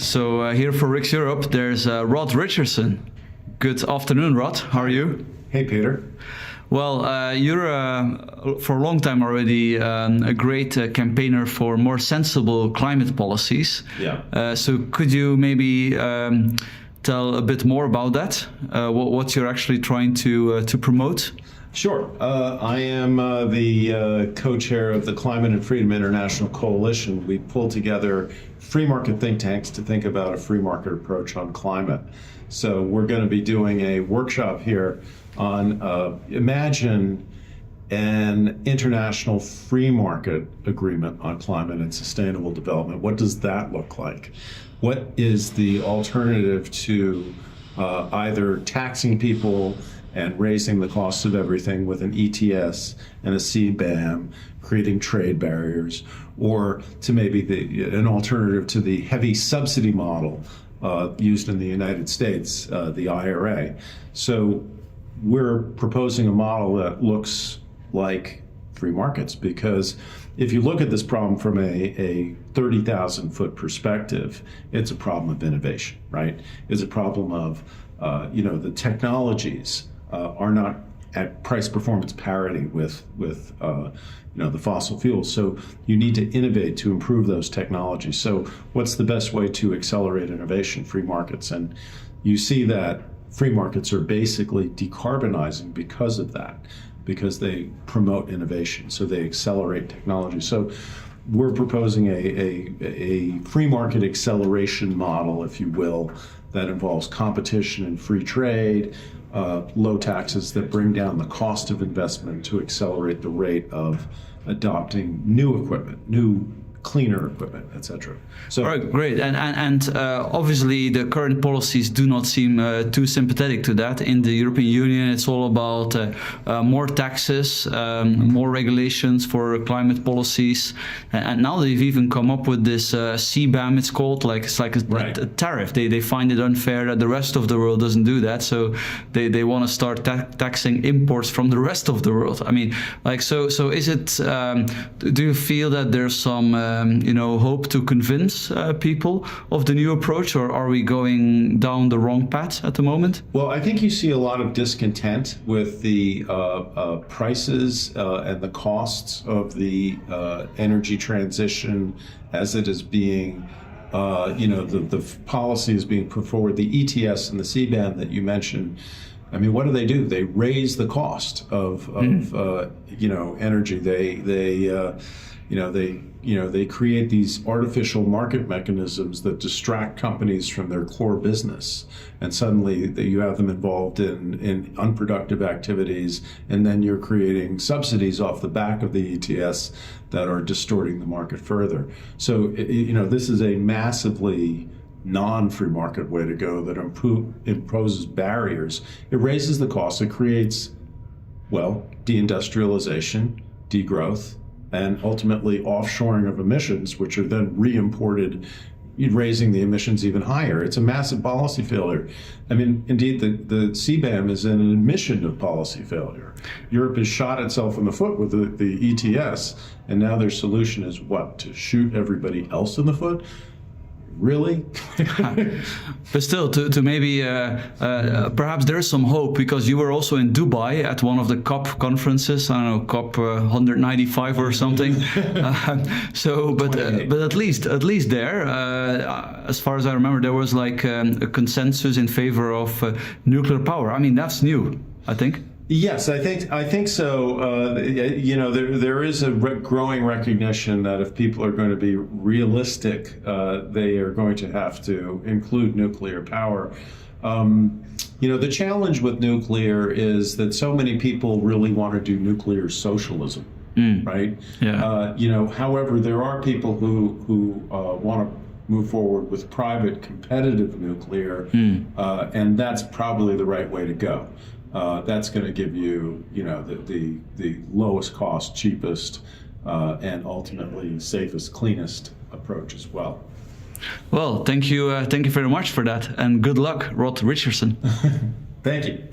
So here for Rick's Europe, there's Rod Richardson. Good afternoon, Rod. How are you? Hey, Peter. Well, you're for a long time already a great campaigner for more sensible climate policies. Yeah. So could you maybe tell a bit more about that? What you're actually trying to promote? Sure. I am the co-chair of the Climate and Freedom International Coalition. We pull together free market think tanks to think about a free market approach on climate. So we're going to be doing a workshop here on imagine an international free market agreement on climate and sustainable development. What does that look like? What is the alternative to either taxing people and raising the cost of everything with an ETS and a CBAM, creating trade barriers, or to maybe an alternative to the heavy subsidy model used in the United States, the IRA. So we're proposing a model that looks like free markets, because if you look at this problem from a 30,000 foot perspective, it's a problem of innovation, right? It's a problem of, the technologies are not at price performance parity with the fossil fuels. So you need to innovate to improve those technologies. So what's the best way to accelerate innovation? Free markets. And you see that free markets are basically decarbonizing because of that, because they promote innovation. So they accelerate technology. So we're proposing a free market acceleration model, if you will, that involves competition and free trade, low taxes that bring down the cost of investment to accelerate the rate of adopting new equipment, new cleaner equipment, etc. So, all right, great. And obviously the current policies do not seem too sympathetic to that. In the European Union, it's all about more taxes, more regulations for climate policies. And now they've even come up with this CBAM, it's called, it's like a tariff. They find it unfair that the rest of the world doesn't do that. So they want to start taxing imports from the rest of the world. I mean, so is it, do you feel that there's some hope to convince people of the new approach, or are we going down the wrong path at the moment? Well, I think you see a lot of discontent with the prices and the costs of the energy transition as it is being, the policy is being put forward. The ETS and the CBAM that you mentioned, I mean, what do? They raise the cost of energy. They create these artificial market mechanisms that distract companies from their core business, and suddenly you have them involved in unproductive activities, and then you're creating subsidies off the back of the ETS that are distorting the market further. So this is a massively non-free market way to go that imposes barriers. It raises the cost. It creates, deindustrialization, degrowth, and ultimately offshoring of emissions, which are then re-imported, raising the emissions even higher. It's a massive policy failure. I mean, indeed, the CBAM is an admission of policy failure. Europe has shot itself in the foot with the ETS, and now their solution is what? To shoot everybody else in the foot? Really? But still, to maybe perhaps there's some hope, because you were also in Dubai at one of the COP conferences. I don't know, COP 195 or something. But at least there, as far as I remember, there was like a consensus in favor of nuclear power. I mean, that's new, I think. Yes, I think so. There is a growing recognition that if people are going to be realistic, they are going to have to include nuclear power. The challenge with nuclear is that so many people really want to do nuclear socialism, right? Yeah. However, there are people who want to move forward with private competitive nuclear, and that's probably the right way to go. That's going to give you, the lowest cost, cheapest, and ultimately safest, cleanest approach as well. Well, thank you very much for that, and good luck, Rod Richardson. Thank you.